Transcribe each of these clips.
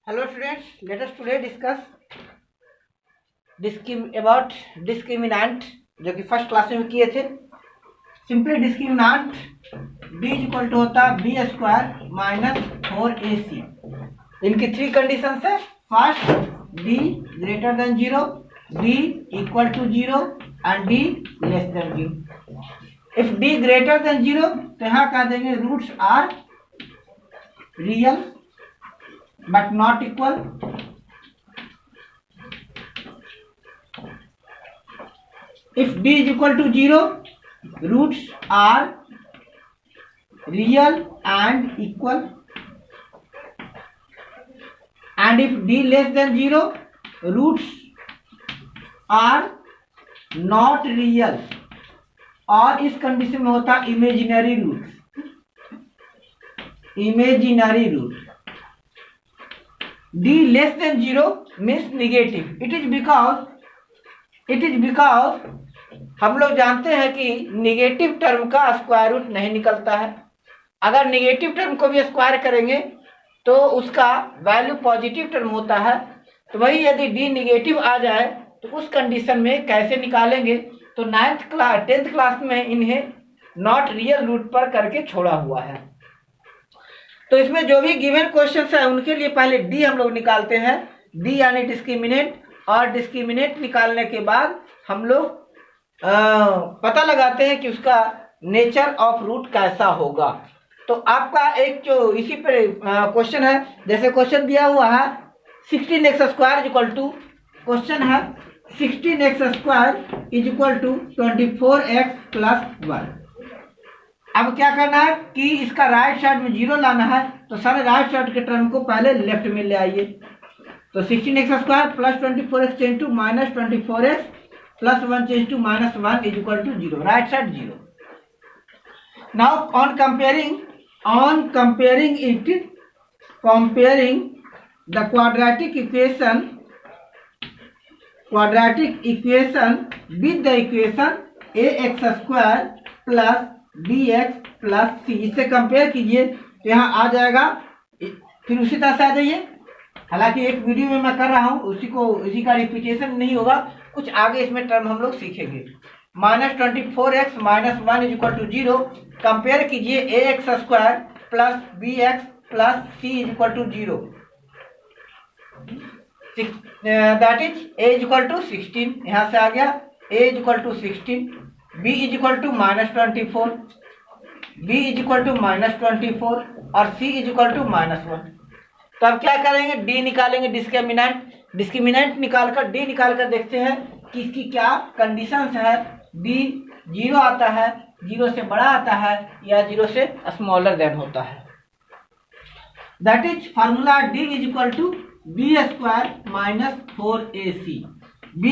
Hello students, let us today discuss about discriminant जो कि first class में किए थे। Simply discriminant b equal to होता है बी स्क्वायर माइनस 4ac। इनकी थ्री कंडीशन है। First b greater than 0, b equal to 0 and b less than 0। If b greater than 0 तो यहाँ कह देंगे roots are real but not equal. If b is equal to 0, roots are real and equal. And if d less than 0, roots are not real. और इस condition में होता है imaginary root. Imaginary root d less than 0 means negative. It is because हम लोग जानते हैं कि निगेटिव टर्म का स्क्वायर रूट नहीं निकलता है। अगर निगेटिव टर्म को भी स्क्वायर करेंगे तो उसका वैल्यू पॉजिटिव टर्म होता है। तो वही यदि d निगेटिव आ जाए तो उस कंडीशन में कैसे निकालेंगे, तो 10th क्लास में इन्हें नॉट रियल रूट पर करके छोड़ा हुआ है। तो इसमें जो भी गिवन क्वेश्चंस है उनके लिए पहले डी हम लोग निकालते हैं, डी यानी डिस्क्रिमिनेंट। और डिस्क्रिमिनेंट निकालने के बाद हम लोग पता लगाते हैं कि उसका नेचर ऑफ रूट कैसा होगा। तो आपका एक जो इसी पर क्वेश्चन है, जैसे क्वेश्चन दिया हुआ है 16x square equal to, question है 16x square is equal to 24x plus 1। अब क्या करना है कि इसका राइट साइड में 0 लाना है, तो सारे राइट साइड के टर्म को पहले लेफ्ट में ले आइए। तो 16x square plus 24x change to minus 24x plus 1 change to minus 1 is equal to 0, right side 0। Now on comparing the quadratic equation with the equation ax square plus bx plus C, इससे compare कीजिए तो यहाँ आ जाएगा। फिर उसी तरह से आ जाइए। हालांकि एक वीडियो में मैं कर रहा हूँ, उसी का रिपीटेशन नहीं होगा, कुछ आगे इसमें टर्म हम लोग सीखेंगे। Minus 24x minus 1 is equal to 0, compare कीजिए ax square plus bx plus C is equal to 0, that is a is equal to 16। यहाँ से आ गया a is equal to 16, b is equal to minus 24, b is equal to minus 24 और c is equal to minus 1। तो अब क्या करेंगे, d निकालेंगे, डिस्क्रिमिनेंट निकालकर d निकालकर देखते हैं कि इसकी क्या कंडीशंस है। d 0 आता है, 0 से बड़ा आता है या 0 से स्मॉलर देन होता है। That is formula d is equal to b square minus 4ac। b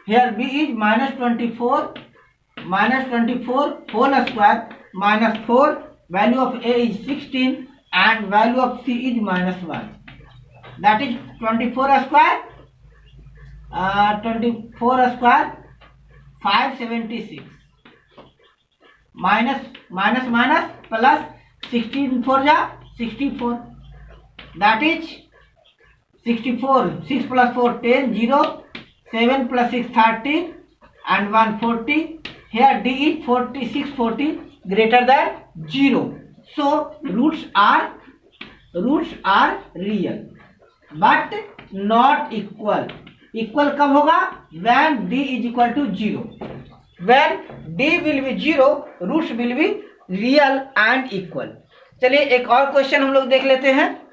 here b is minus 24 whole square minus 4, value of a is 16 and value of c is minus 1, that is 24 square 576 minus plus 16 4 ja 64, that is 64, 6 plus 4 10, 0, 7 plus 6 13 and 1 40. Here d is 40 greater than 0, so roots are real but not equal. Equal कब होगा, when d is equal to 0. When d will be 0, roots will be real and equal. चलिए एक और question हम लोग देख लेते हैं।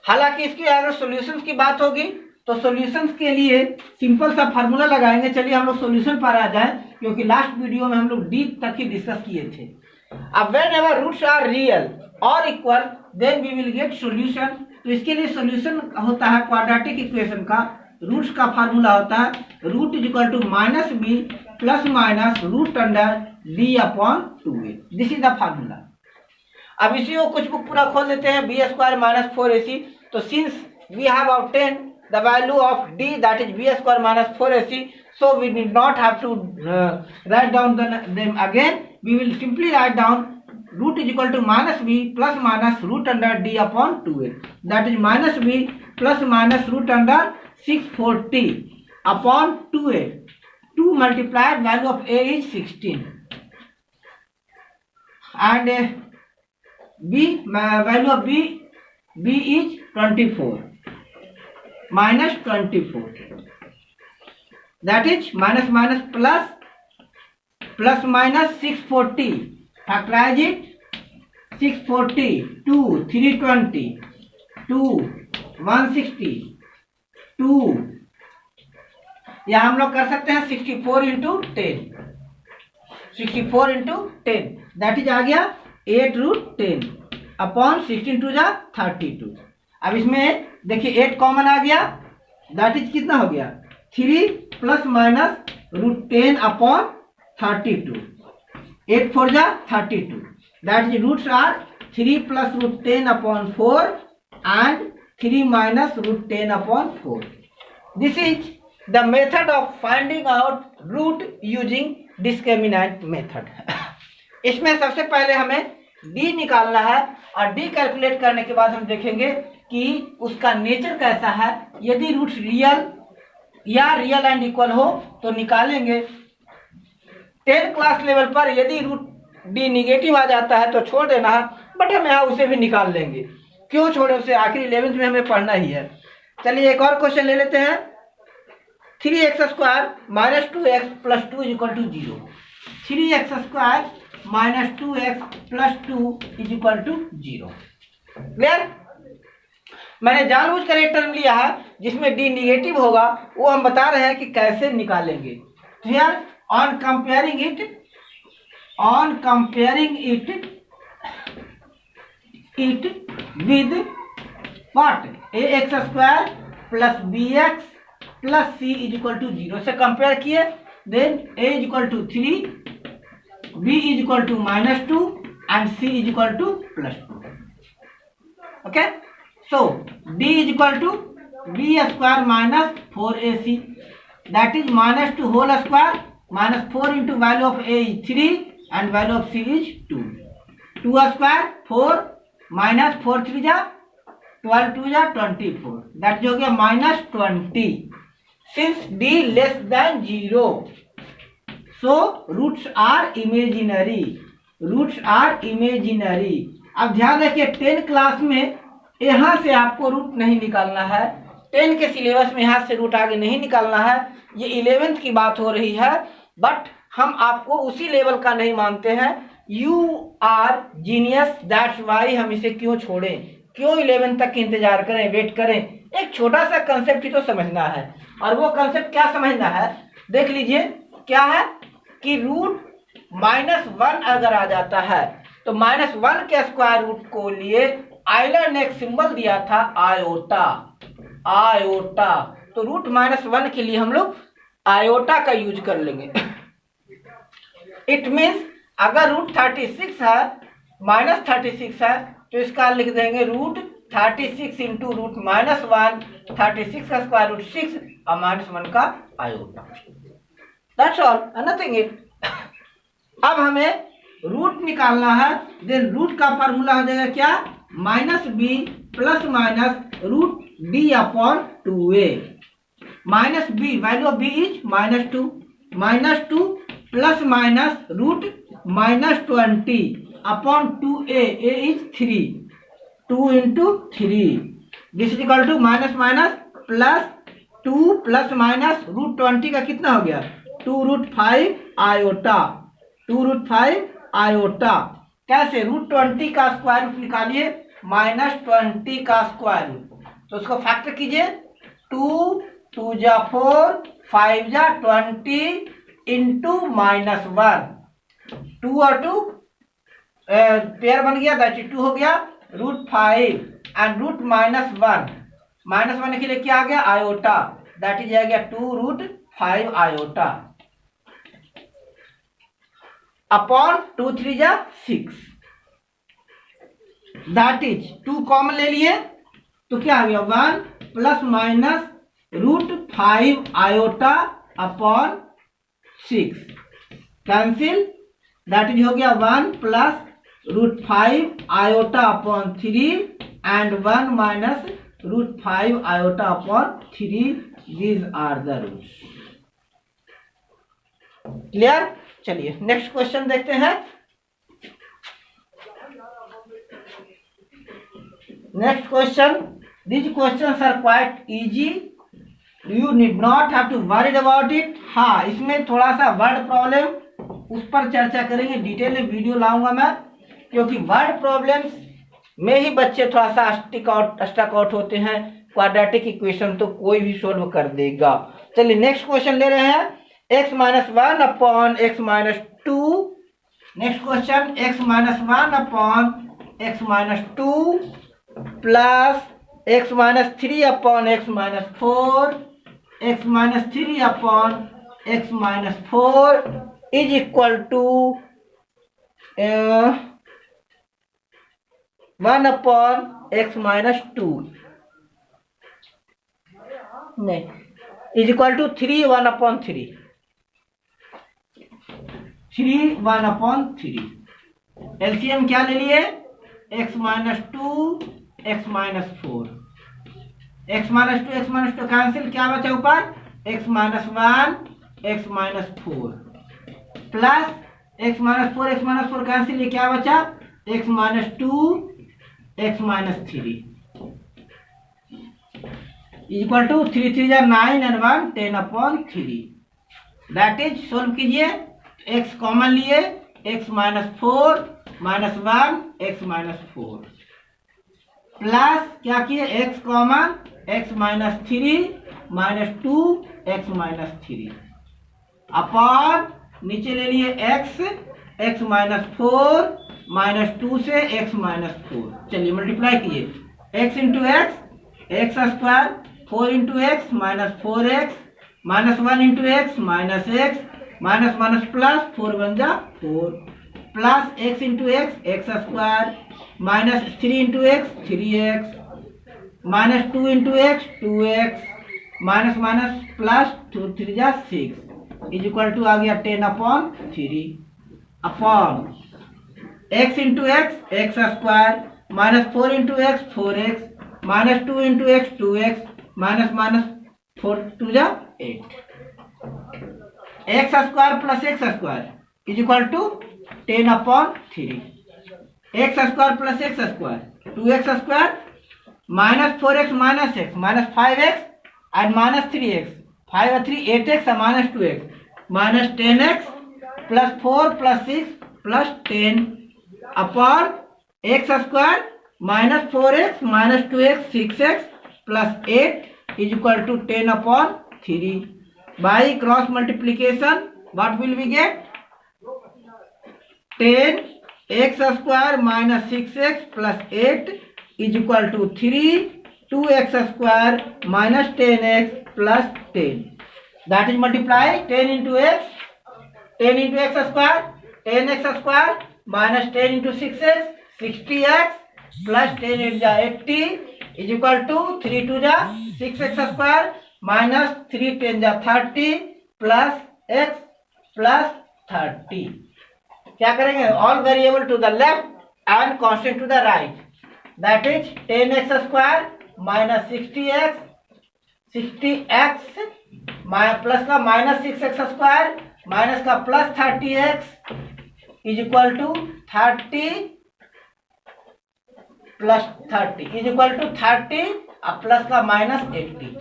हालांकि इसकी अगर सॉल्यूशंस की बात होगी तो सॉल्यूशंस के लिए सिंपल सा फार्मूला लगाएंगे। चलिए हम लोग सॉल्यूशन पर आ जाएं, क्योंकि लास्ट वीडियो में हम लोग डी तक ही डिस्कस किए थे। अब whenever roots are real और equal then we will get solution. तो इसके लिए सॉल्यूशन होता है क्वाड्रेटिक इक्वेशन का, रूट्स का फार्मूला होता है root is equal to minus B plus minus root under D upon 2a। This is the formula. अब इसी को कुछ बुक पूरा खोल देते हैं, बी स्क्वायर माइनस 4ac। तो since we have obtain the value of d, that is b square minus 4ac, so we did not have to write down them again. We will simply write down root is equal to minus B plus minus root under D upon 2a, that is minus B plus minus root under 640 upon 2a. 2 multiplied value of a is 16 and b value of b is 24 minus 24, that is minus minus plus minus 640, factorize it, 640 2 320 2 160 2, या हम लोग कर सकते हैं 64 into 10, 64 into 10, that is आ गया 8 root 10 upon 16 to जा 32. अब इसमें देखिए 8 कॉमन आ गया, दैट इज कितना हो गया 3 प्लस माइनस रूट 10 अपॉन 32. 8 4 जा 32, that is roots are 3 plus root 10 upon 4 and 3 minus root 10 upon 4. This is the method of finding out root using discriminant method. इसमें सबसे पहले हमें d निकालना है और d कैलकुलेट करने के बाद हम देखेंगे कि उसका नेचर कैसा है. यदि रूट्स रियल या रियल एंड इक्वल हो तो निकालेंगे. 10 क्लास लेवल पर यदि रूट d निगेटिव आ जाता है तो छोड़ देना है, बट हम यहाँ उसे भी निकाल लेंगे. क्यों छोड़े उसे, आखिर 11th में हमें पढ़ना ही है. चलिए एक और क्वेश्चन ले लेते हैं. 3x square minus 2x plus 2 is equal to 0. 3x square minus 2x plus 2 is equal to 0. Clear. मैंने जानबूझकर एक टर्म लिया है जिसमें d निगेटिव होगा, वो हम बता रहे हैं कि कैसे निकालेंगे. तो here on comparing it with what ax square plus bx plus C is equal to 0 से कंपेयर किए. Then a is equal to 3, b is equal to minus 2 and c is equal to plus 2. Okay, so d is equal to b square minus 4ac, that is minus 2 whole square minus 4 into value of a is 3 and value of c is 2. 2 square 4 minus 4 3 जा 12 2 जा 24, that हो गया minus 20. Since d less than 0, so roots are imaginary. अब ध्यान रखिए 10 class में यहाँ से आपको रूट नहीं निकालना है. 10 के सिलेबस में यहाँ से रूट आगे नहीं निकालना है. ये 11th की बात हो रही है, बट हम आपको उसी लेवल का नहीं मानते हैं. You are genius, that's why हम इसे क्यों छोड़ें, क्यों 11th तक इंतजार करें, वेट करें. एक छोटा सा कंसेप्ट ही तो समझना है, और वो कंसेप्ट क्या समझना है देख लीजिए. क्या है कि रूट -1 अगर आ जाता है तो -1 के स्क्वायर रूट को लिए आइलर ने एक सिंबल दिया था आयोटा. तो रूट -1 के लिए हम लोग आयोटा का यूज कर लेंगे. इट मीन्स अगर रूट 36 है -36 है तो इसका लिख देंगे रूट 36 इंटू रूट -1, 36 का स्क्वायर रूट 6 और -1 का iota. That's all, nothing it. अब हमें रूट निकालना है. देन रूट का फार्मूला हो जाएगा क्या, -b plus minus root d upon 2a. -b value of b is -2 plus minus root -20 upon 2a, a is 3, 2 into 3, this is equal to minus minus plus 2 plus minus root 20 का कितना हो गया 2√5 iota. 2√5 iota. कैसे, root 20 का square root निकालिए -20 का square root, तो उसको फैक्टर कीजिए. 2 2 जा 4 5 जा 20 इंटू -1, 2 और 2 पेयर बन गया, दैट इज 2 हो गया. √5 एंड रूट -1 के लिए क्या आ गया आयोटा, दैट इज आ गया 2√5 आयोटा अपॉन 2 3 जा 6, दैट इज 2 कॉमन ले लिए तो क्या आ गया 1 plus minus √5 iota upon 6 cancel, that is हो गया 1 plus √5 iota upon 3 and 1 minus √5 iota upon 3. These are the rules. Clear? चलिए नेक्स्ट क्वेश्चन देखते हैं. Next question. These questions are quite easy. You need not have to worry about it. हाँ, इसमें थोड़ा सा word problem, उस पर चर्चा करेंगे. डिटेल में वीडियो लाऊंगा मैं, क्योंकि वर्ड प्रॉब्लम्स में ही बच्चे थोड़ा सा स्टक आउट होते हैं. क्वाड्रेटिक इक्वेशन तो कोई भी सोल्व कर देगा. चलिए नेक्स्ट क्वेश्चन ले रहे हैं. x-1 upon x-2. Next question. x-1 upon x-2 plus x-3 upon x-4, x-3 upon x-4 is equal to 1 upon x-2. नहीं, is equal to 3 1 upon 3. 3 1 upon 3. LCM क्या ले लिए? x-2 x-4. x-2 कैंसिल, क्या बचा ऊपर? x-1 x-4 plus x-4 cancel, ये क्या बचा? x-2 x-3 equal to 3 3 9 and 1 10 upon 3. That is, solve कीजिए. x कॉमन लिए, x-4 -1 x-4 प्लस क्या किए? x common, x-3 -2 x-3 upon नीचे ले लिए x-4 -2 से x-4. चलिए मल्टीप्लाई कीजिए. x into x square, 4 into x -4x, -1 into x -x, minus plus 4 बन जा 4, plus x into x square, -3 into x 3x, -2 into x 2x, minus plus 2 3 जा 6 is equal to आ गया 10 upon 3 upon x into x square, -4 into x 4x, -2 into x 2x, minus 4 2 जा 8. x square plus x square is equal to 10 upon 3. x square plus x square 2x square, -4x -x, -5x and -3x, 5 और 3 8x और -2x, -10x plus 4 plus 6 plus 10 upon x square -4x -2x 6x plus 8 is equal to 10 upon 3. By cross multiplication, what will we get? 10 x square minus 6x plus 8 is equal to 3 2x square minus 10x plus 10. That is multiply 10 into x square, 10x square minus 10 into 6x 60x plus 10 is 80 is equal to 3 2 6x square minus 3 10 जा 30 plus x plus 30. क्या करेंगे? All variable to the left and constant to the right. That is 10x square minus 60x plus का minus 6x square minus का plus 30x is equal to 30 plus 30 is equal to 30 plus का minus 80.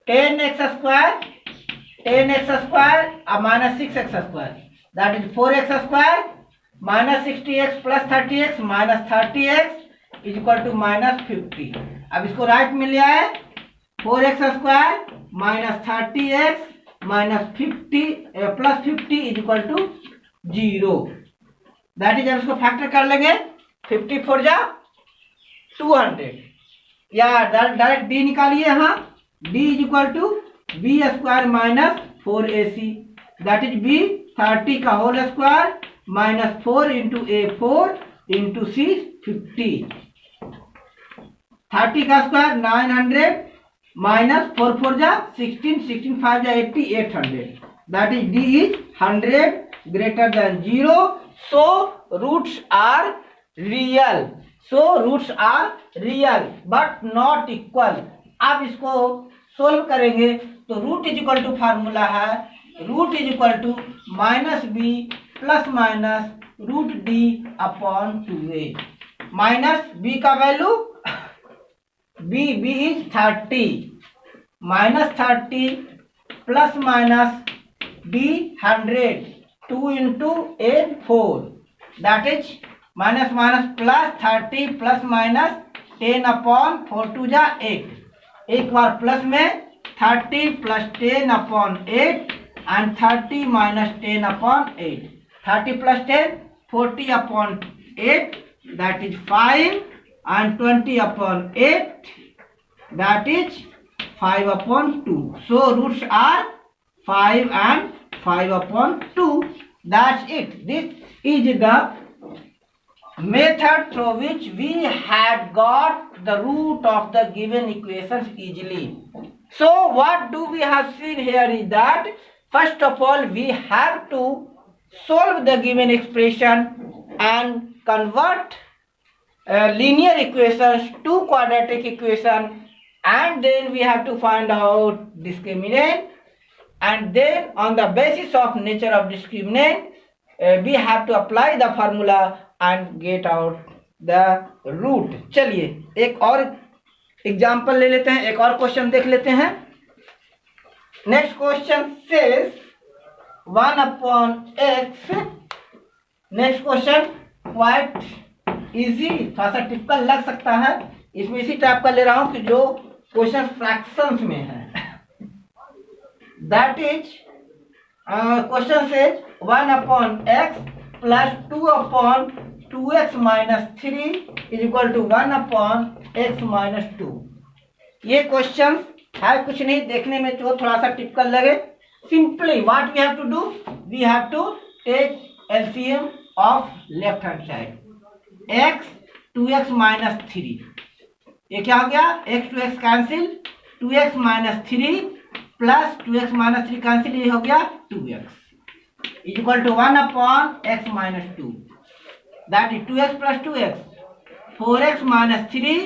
10x square minus 6x square that is 4x square minus 60x plus 30x minus 30x is equal to minus 50. अब इसको right में लिया है 4x square minus 30x minus 50 plus 50 is equal to 0. That is, अब इसको factor कर लेंगे 54 जा 200 या डायरेक्ट d निकालिए. यहाँ d is equal to b square minus 4ac, that is b 30 का whole square minus 4 into a 4 into c 50. 30 का स्क्वायर 900 माइनस 4 4 जा 16 16 5 जा 80 800. that is d is 100 greater than 0. so roots are real, but not equal। आप इसको solve करेंगे तो root is equal to formula है root is equal to minus B plus minus root D upon 2a। Minus B का value B is 30 minus 30 plus minus D 100 2 into A 4 that is minus minus plus 30 plus minus 10 upon 4 to जा 8। एक बार plus में 30 plus 10 upon 8 and 30 minus 10 upon 8। 30 plus 10 40 upon 8 that is 5 and 20 upon 8 that is 5 upon 2। So roots are 5 and 5 upon 2। That's it। This is the method through which we had got the root of the given equations easily। So what do we have seen here is that first of all we have to solve the given expression and convert linear equations to quadratic equation, and then we have to find out discriminant, and then on the basis of nature of discriminant we have to apply the formula and get out the root। चलिए एक और example ले लेते हैं, एक और question देख लेते हैं। Next question says 1 upon x। Next question quite easy, थोड़ा सा टिपिकल लग सकता है, इसमें इसी टाइप का ले रहा हूं कि जो क्वेश्चन फ्रैक्शंस में है। That is question says 1 upon x plus 2 upon 2x minus 3 is equal to 1 upon x minus 2। ये क्वेश्चन है कुछ नहीं, देखने में जो थोड़ा सा टिपिकल लगे। Simply what we have to do, we have to take LCM of left hand side. x 2x minus 3, ये क्या हो गया, x 2x cancel, 2x minus 3 plus 2x minus 3 cancel, ये हो गया 2x is equal to 1 upon x minus 2 that is 2x plus 2x 4x minus 3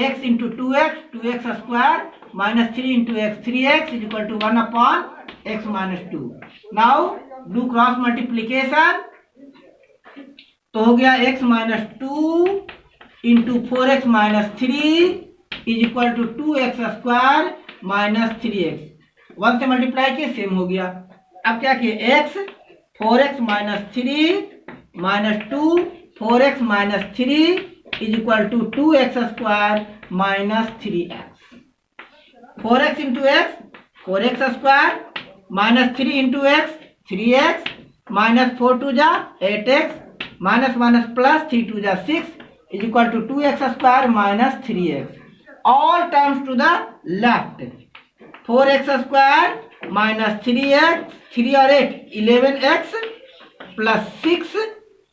x into 2x 2x square minus 3 into x 3x is equal to 1 upon x minus 2। Now do cross multiplication, तो हो गया x minus 2 into 4x minus 3 is equal to 2x square minus 3x। 1 से multiply किए same हो गया। अब क्या किए, x 4x minus 3 minus 2 4x minus 3 is equal to 2x square minus 3x। 4x into x 4x square minus 3 into x 3x minus 4 to जा 8x minus minus plus 3 two जा 6 is equal to 2x square minus 3x। All terms to the left, 4x square minus 3x 3 और 8 11x plus 6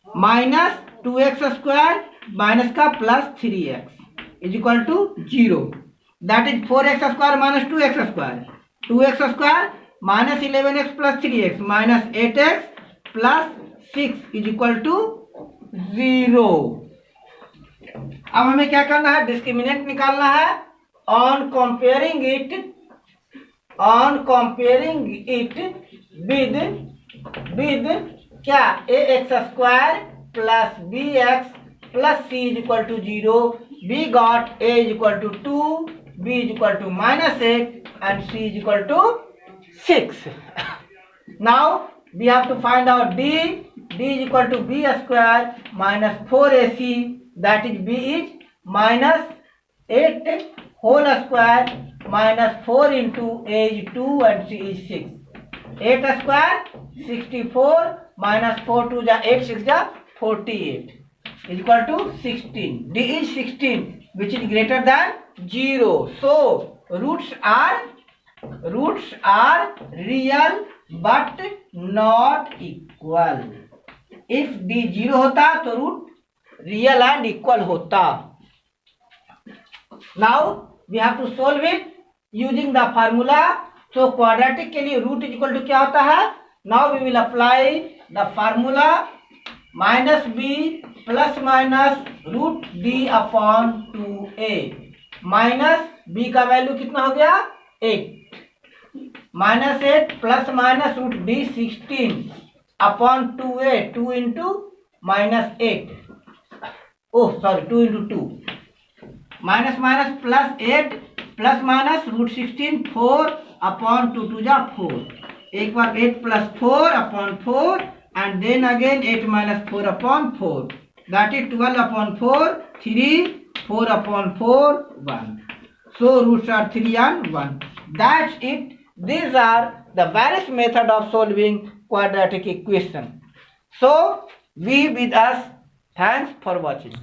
minus 2x square minus का plus 3x is equal to 0। That is 4x square minus 2x square, 2x square minus 11x plus 3x minus 8x plus 6 is equal to 0। अब हमें क्या करना है, discriminant निकालना है। On comparing it with क्या, ax square plus bx plus c is equal to 0, we got a is equal to 2, b is equal to minus 8 and c is equal to 6। Now we have to find out d is equal to b square minus 4ac, that is b is minus 8 whole square minus 4 into a is 2 and c is 6। 8 square 64 minus 4 to the 8 6 the 48 is equal to 16। d is 16 which is greater than 0। So roots are real but not equal। if d 0 होता तो root real and equal होता। now we have to solve it using the formula। तो quadratic के लिए root is equal to क्या होता है, now we will apply the formula minus B plus minus root D upon 2a minus B का value कितना हो गया 8 minus 8 plus minus root D 16 upon 2a 2 into minus 8 oh sorry 2 into 2 minus minus plus 8 plus minus root 16 4 upon 2 2 जा 4 एक बार 8 plus 4 upon 4 and then again 8 minus 4 upon 4 that is 12 upon 4 3 4 upon 4 1 so roots are 3 and 1 that's it. These are the various method of solving quadratic equation. So be with us. Thanks for watching.